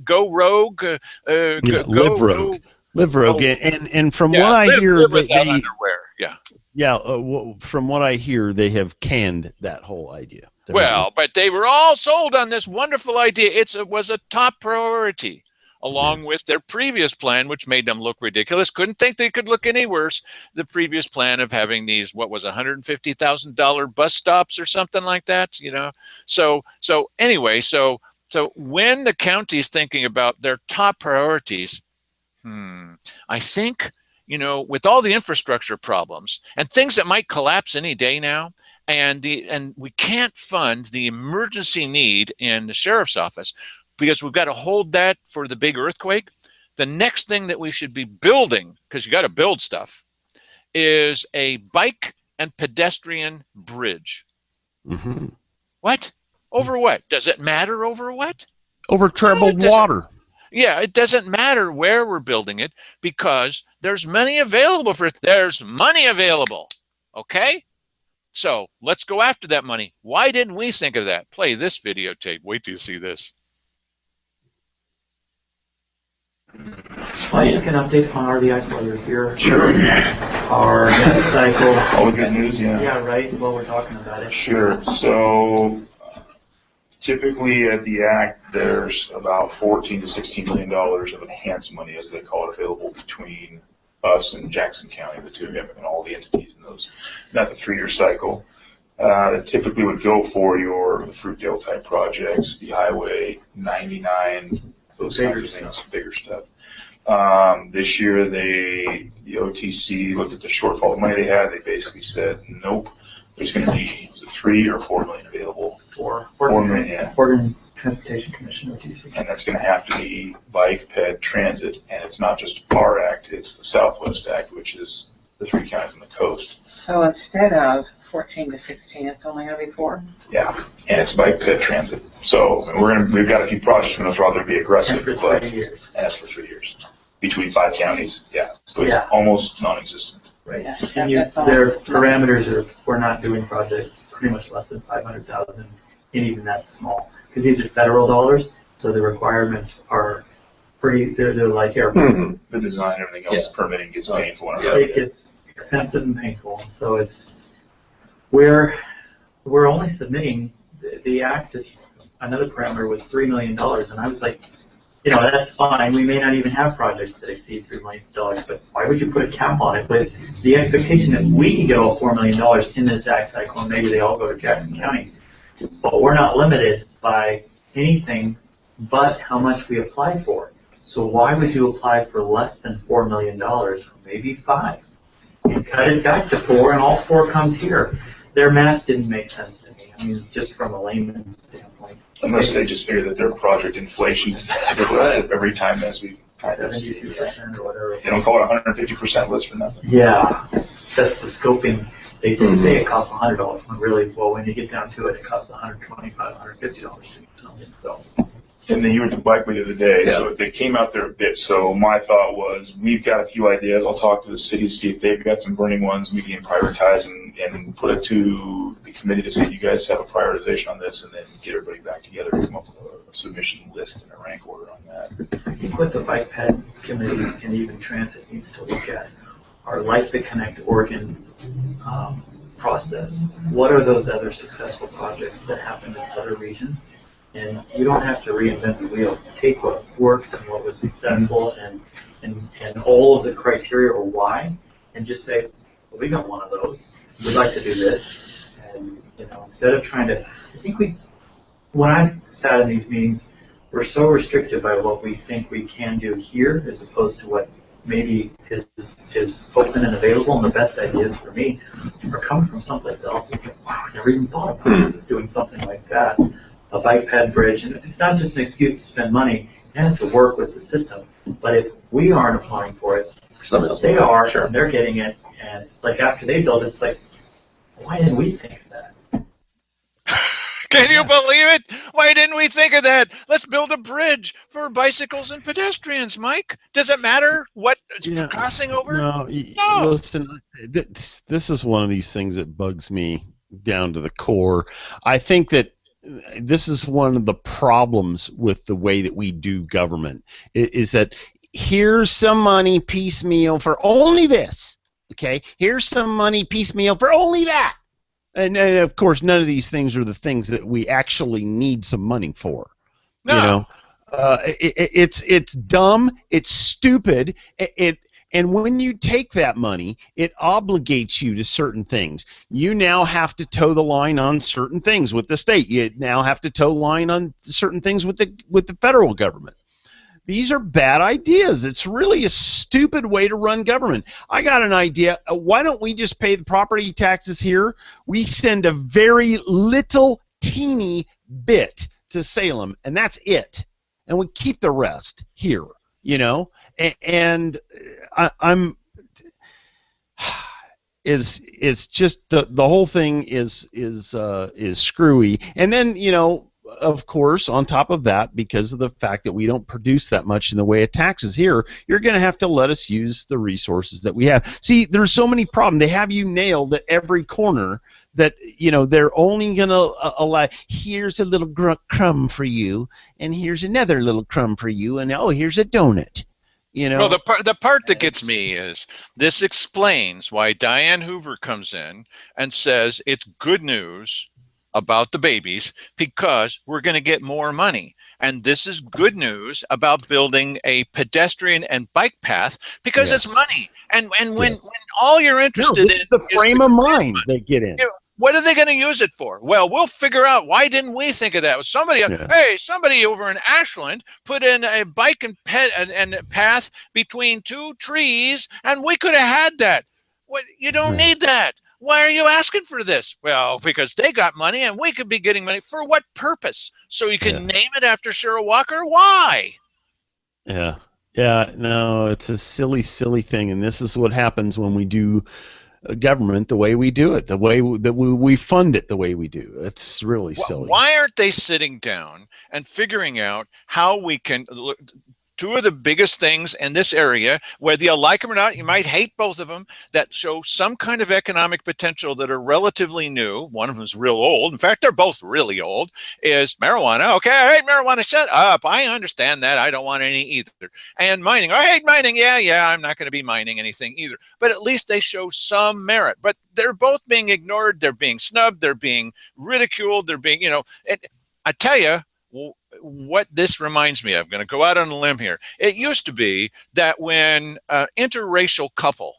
Go rogue. Live rogue. Live rogue. And from what I live hear, without underwear. from what I hear, they have canned that whole idea. Well, but they were all sold on this wonderful idea. It was a top priority, along with their previous plan, which made them look ridiculous. Couldn't think they could look any worse. The previous plan of having these, what was $150,000 bus stops or something like that, So anyway, so when the county's thinking about their top priorities, I think, with all the infrastructure problems and things that might collapse any day now, and we can't fund the emergency need in the sheriff's office, because we've got to hold that for the big earthquake. The next thing that we should be building, because you got to build stuff, is a bike and pedestrian bridge. What? Over what? Does it matter over what? Over troubled water. Yeah, it doesn't matter where we're building it, because there's money available for it. There's money available. Okay? So let's go after that money. Why didn't we think of that? Play this videotape. Wait till you see this. Well, you can update on RVI while you're here. Sure. Our next cycle. All the good news, yeah. Yeah, right. While we're talking about it. Sure. So typically at the Act, there's about $14 to $16 million of enhanced money, as they call it, available between us and Jackson County, the two of them, and all the entities in those. That's a 3-year cycle. That typically would go for your Fruitdale type projects, the Highway 99, those kinds of things, bigger stuff. This year, the OTC looked at the shortfall of money they had. They basically said, nope, there's going to be $3 or $4 million available. $4 million, yeah. Oregon Transportation Commission, OTC. And that's going to have to be bike, ped, transit, and it's not just our act, it's the Southwest Act, which is the 3 counties on the coast. So instead of 14 to 16, it's only going to be 4? Yeah, and it's bike, ped, transit. So we've got a few projects we're going to rather be aggressive, And for 3 years. And that's for 3 years. Between 5 counties, yeah. So it's Yeah. almost non-existent. Right. Yeah, And that's all. their parameters are, we're not doing projects pretty much less than 500,000, and even that small. Because these are federal dollars, so the requirements are pretty, they're like airports. The design, everything else, permitting gets painful. It gets expensive and painful. So it's, we're only submitting, the act is, another parameter was $3 million, and I was like, that's fine. We may not even have projects that exceed $3 million, but why would you put a cap on it? But the expectation is we can go $4 million in this act cycle, and maybe they all go to Jackson County. But we're not limited by anything but how much we applied for. So why would you apply for less than $4 million, or maybe 5? You cut it back to 4 and all 4 comes here. Their math didn't make sense to me. I mean, just from a layman's standpoint. Unless they just figure that their project inflation is aggressive every time as we 72% or whatever. They don't call it 150% list for nothing. Yeah, that's the scoping. They did say it costs $100 when really, well, when you get down to it, it costs $125, $150 to do something. So. And then you were at the bike the other day, so they came out there a bit. So my thought was, we've got a few ideas. I'll talk to the city to see if they've got some burning ones we can prioritize and put it to the committee to see if you guys have a prioritization on this, and then get everybody back together and come up with a submission list and a rank order on that. I think what the bike ped committee and even transit needs to look at are like the Connect Oregon process. What are those other successful projects that happen in other regions? And you don't have to reinvent the wheel. Take what works and what was successful and all of the criteria or why, and just say, well, we got one of those. We'd like to do this. And, you know, instead of trying to, I think when I sat in these meetings, we're so restricted by what we think we can do here as opposed to what maybe is open and available, and the best ideas for me are coming from someplace else. Wow, I never even thought about doing something like that. A bike ped bridge, and it's not just an excuse to spend money, it has to work with the system. But if we aren't applying for it, they are, and they're getting it, and like after they build it, it's like, why didn't we think of that? Can you believe it? Why didn't we think of that? Let's build a bridge for bicycles and pedestrians, Mike. Does it matter what it's crossing over? No. Listen, this is one of these things that bugs me down to the core. I think that this is one of the problems with the way that we do government, is that here's some money piecemeal for only this, okay? Here's some money piecemeal for only that. And of course, none of these things are the things that we actually need some money for. No. You know, it's dumb, it's stupid, and when you take that money, it obligates you to certain things. You now have to toe the line on certain things with the state. You now have to toe the line on certain things with the federal government. These are bad ideas. It's really a stupid way to run government. I got an idea. Why don't we just pay the property taxes here? We send a very little teeny bit to Salem, and that's it. And we keep the rest here. You know, and it's just the whole thing is screwy. And then, you know, of course, on top of that, because of the fact that we don't produce that much in the way of taxes here, you're going to have to let us use the resources that we have. See, there's so many problems. They have you nailed at every corner that, you know, they're only going to allow, here's a little crumb for you, and here's another little crumb for you, and oh, here's a donut. You know? Well, the part that gets me is this explains why Diane Hoover comes in and says it's good news about the babies because we're going to get more money. And this is good news about building a pedestrian and bike path because it's money. And when all you're interested in is the frame of mind they get in. You know, what are they going to use it for? Well, we'll figure out why didn't we think of that. Hey, somebody over in Ashland put in a bike and path between 2 trees, and we could have had that. What, you don't need that. Why are you asking for this? Well, because they got money and we could be getting money. For what purpose? So you can name it after Cheryl Walker? Why? Yeah. Yeah, no, it's a silly, silly thing. And this is what happens when we do government the way we do it, the way that we fund it the way we do. It's really silly. Why aren't they sitting down and figuring out how we can... Two of the biggest things in this area, whether you like them or not, you might hate both of them, that show some kind of economic potential that are relatively new. One of them is real old. In fact, they're both really old, is marijuana. Okay, I hate marijuana. Shut up. I understand that. I don't want any either. And mining. I hate mining. Yeah, I'm not going to be mining anything either. But at least they show some merit. But they're both being ignored. They're being snubbed. They're being ridiculed. They're being, I tell you, what this reminds me of, I'm going to go out on a limb here. It used to be that when interracial couple,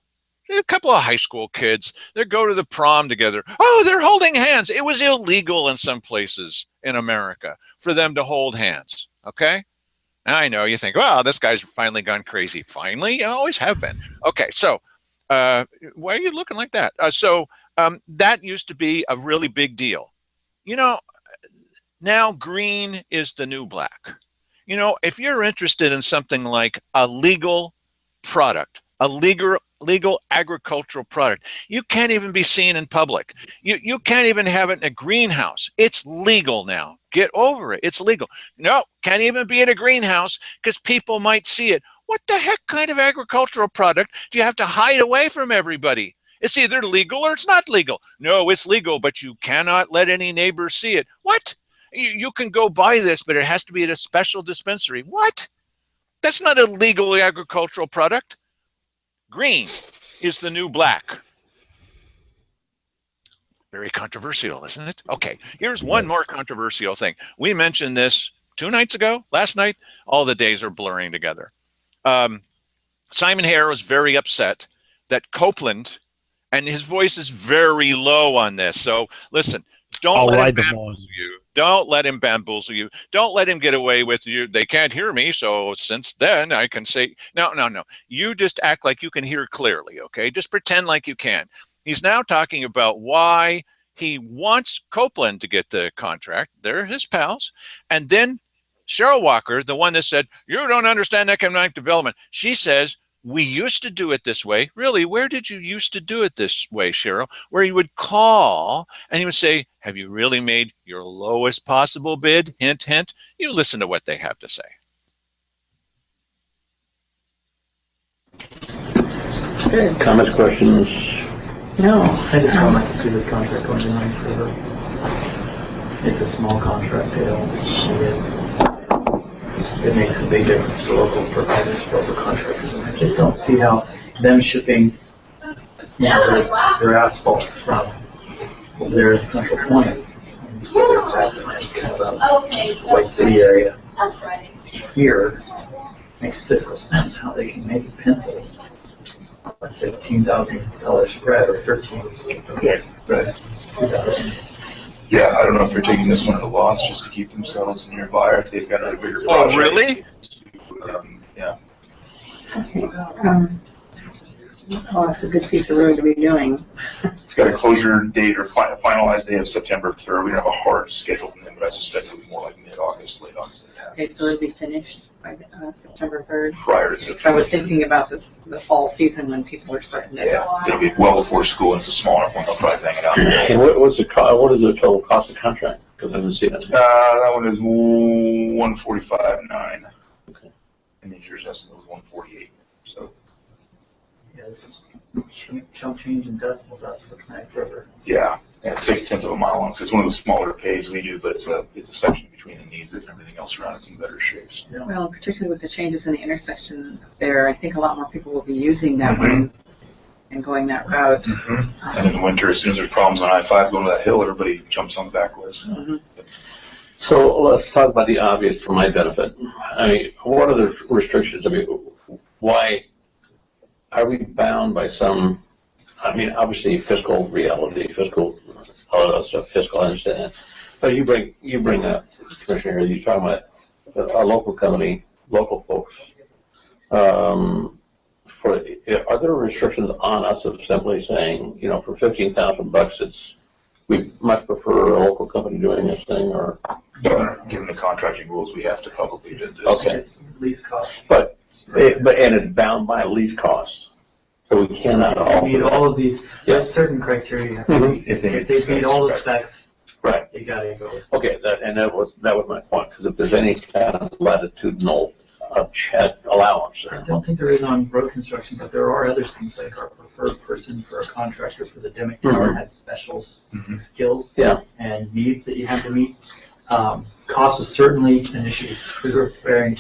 a couple of high school kids, they go to the prom together. Oh, they're holding hands. It was illegal in some places in America for them to hold hands. Okay? Now I know you think, well, this guy's finally gone crazy. Finally? I always have been. Okay, so why are you looking like that? That used to be a really big deal. You know, now green is the new black. You know, if you're interested in something like a legal product, a legal agricultural product, you can't even be seen in public. You can't even have it in a greenhouse. It's legal now. Get over it. It's legal. No, can't even be in a greenhouse because people might see it. What the heck kind of agricultural product do you have to hide away from everybody? It's either legal or it's not legal. No, it's legal, but you cannot let any neighbors see it. What? You can go buy this, but it has to be at a special dispensary. What? That's not a legal agricultural product. Green is the new black. Very controversial, isn't it? Okay, here's one more controversial thing. We mentioned this 2 nights ago, last night. All the days are blurring together. Simon Hare was very upset that Copeland, and his voice is very low on this. So listen, don't let him bamboozle you. Don't let him bamboozle you. Don't let him get away with you. They can't hear me, so since then I can say, no. You just act like you can hear clearly, okay? Just pretend like you can. He's now talking about why he wants Copeland to get the contract. They're his pals. And then Cheryl Walker, the one that said, you don't understand economic development. She says, we used to do it this way. Really, where did you used to do it this way, Cheryl? Where you would call and he would say, have you really made your lowest possible bid? Hint, hint. You listen to what they have to say. Okay. Comments, questions? No. I just comment to see this contract going in my favor. It's a small contract. It makes a big difference to local providers, local contractors, and I just don't see how them shipping their asphalt from their central point, kind of a White City area here, makes fiscal sense how they can make a pencil a $15,000 spread or 13. Yes, right. Yeah, I don't know if they're taking this one at a loss just to keep themselves nearby, or if they've got a bigger project. Oh, really? Yeah. Oh, it's a good piece of road to be doing. It's got a closure date or finalized date of September 3rd. We don't have a hard schedule from them, but I suspect it'll be more like mid-August, late August. Okay, so it'll be finished by September 3rd. Prior to September. I was thinking about the fall season when people are starting to. Yeah, it'll be well before school, and it's a small enough one. They'll probably hang it out. And what is the total cost of the contract? Because I haven't seen it. That one is $145,900. Okay. And the insurance estimate was $148,000. So. Yeah, this is chunk change in decimal dust for Connect River. Yeah, 6/10 of a mile long. So it's one of the smaller pays we do, but it's a section between the needs and everything else around it's in better shape. Yeah. Well, particularly with the changes in the intersection there, I think a lot more people will be using that one and going that route. And in the winter, as soon as there's problems on I-5 going to that hill, everybody jumps on the back list. So let's talk about the obvious for my benefit. I mean, what are the restrictions? I mean, why are we bound by some? I mean, obviously fiscal reality, fiscal, all that stuff, fiscal, I understand that. But you bring up, Commissioner, you're talking about a local company, local folks. Are there restrictions on us of simply saying, you know, for $15,000, we much prefer a local company doing this thing, or? Given the contracting rules, we have to publicly bid this. Okay. Lease cost. But it's bound by lease costs. So we cannot meet all of these. There's certain criteria. If they meet all the specs, right? You gotta go. Okay, that was my point. Because if there's any kind of latitudinal allowance, I don't think there is on road construction, but there are other things like our preferred person for a contractor for the Demick Tower has special skills and needs that you have to meet. Cost is certainly an issue. We were bearing,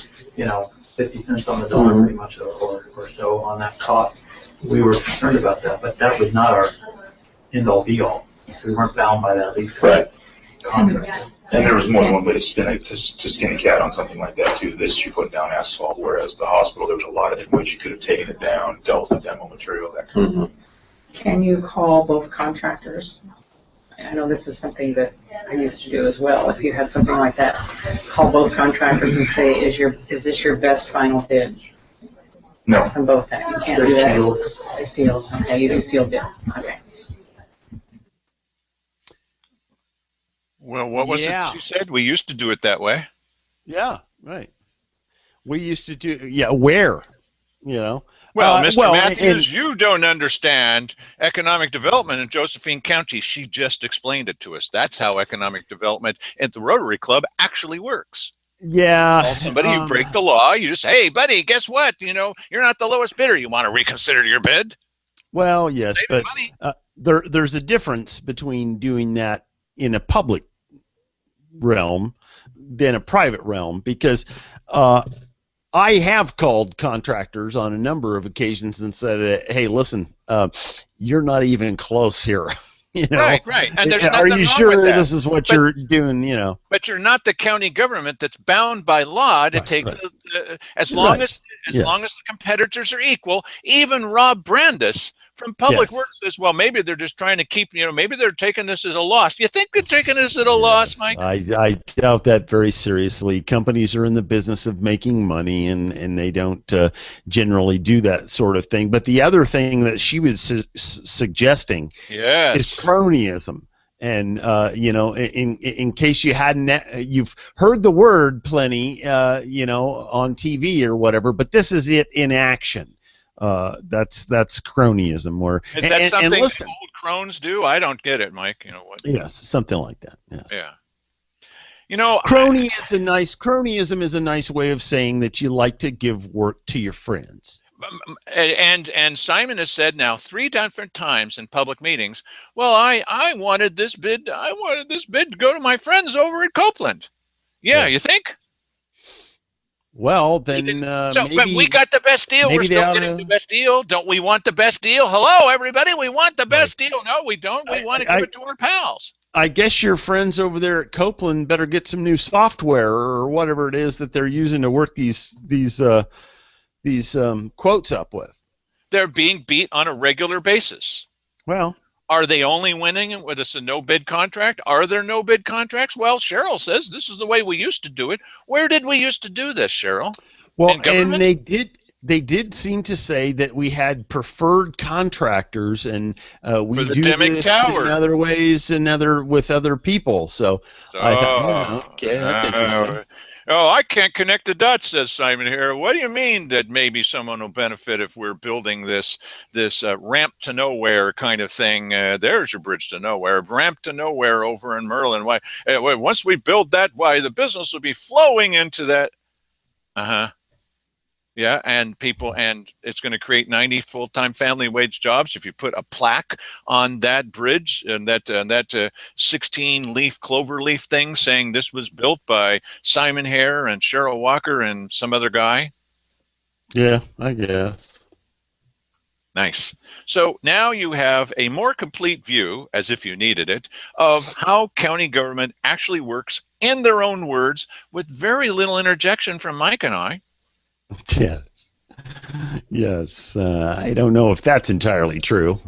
50 cents on the dollar pretty much or so on that cost. We were concerned about that, but that was not our end-all be-all. We weren't bound by that lease contract. And there was more than one way to skin a cat on something like that too. This you put down asphalt, whereas the hospital there was a lot of different ways you could have taken it down, dealt with the demo material, that kind of thing. Can you call both contractors I know this is something that I used to do as well. If you had something like that, call both contractors and say, is this your best final bid? No. From both ends. You can't do that. They're sealed. Okay, you do sealed bid. Okay. Well, what was it Yeah. she said? We used to do it that way. Yeah, right. We used to do, where, Well, Mr. well, Matthews, you don't understand economic development in Josephine County. She just explained it to us. That's how economic development at the Rotary Club actually works. yeah. Call somebody, you break the law, you just, hey, buddy, guess what? You're not the lowest bidder. You want to reconsider your bid? Well, yes, Save but money. there's a difference between doing that in a public realm than a private realm, because I have called contractors on a number of occasions and said, hey, listen, you're not even close here. Right. And there's Are nothing you wrong sure with that. this is what you're doing? But you're not the county government that's bound by law to take as long as the competitors are equal. Even Rob Brandis from Public Works says, well, maybe they're just trying to keep, maybe they're taking this as a loss. You think they're taking this as a loss, Mike? I doubt that very seriously. Companies are in the business of making money, and they don't generally do that sort of thing. But the other thing that she was suggesting is cronyism. And in case you hadn't, you've heard the word plenty, on TV or whatever. But this is it in action. That's cronyism. Is that something old crones do? I don't get it, Mike. You know what? Yes, something like that. Yes. Yeah. Cronyism is a nice way of saying that you like to give work to your friends. And Simon has said now 3 different times in public meetings, well, I wanted this bid to go to my friends over at Copeland. Yeah. You think? Well, then maybe. But we got the best deal. We're still getting the best deal. Don't we want the best deal? Hello, everybody. We want the best deal. No, we don't. We want to give it to our pals. I guess your friends over there at Copeland better get some new software or whatever it is that they're using to work these quotes up with. They're being beat on a regular basis. Well. Are they only winning with a no-bid contract? Are there no-bid contracts? Well, Cheryl says this is the way we used to do it. Where did we used to do this, Cheryl? Well, and they did seem to say that we had preferred contractors, and we do this in other ways and with other people. So I thought, okay, that's interesting. Oh, I can't connect the dots, says Simon here. What do you mean that maybe someone will benefit if we're building this ramp to nowhere kind of thing? There's your bridge to nowhere, ramp to nowhere over in Merlin. Why? Once we build that, why the business will be flowing into that. Yeah, and it's going to create 90 full-time family wage jobs if you put a plaque on that bridge and that 16-leaf clover leaf thing saying this was built by Simon Hare and Cheryl Walker and some other guy. Yeah, I guess. Nice. So now you have a more complete view, as if you needed it, of how county government actually works in their own words with very little interjection from Mike and I. Yes. I don't know if that's entirely true.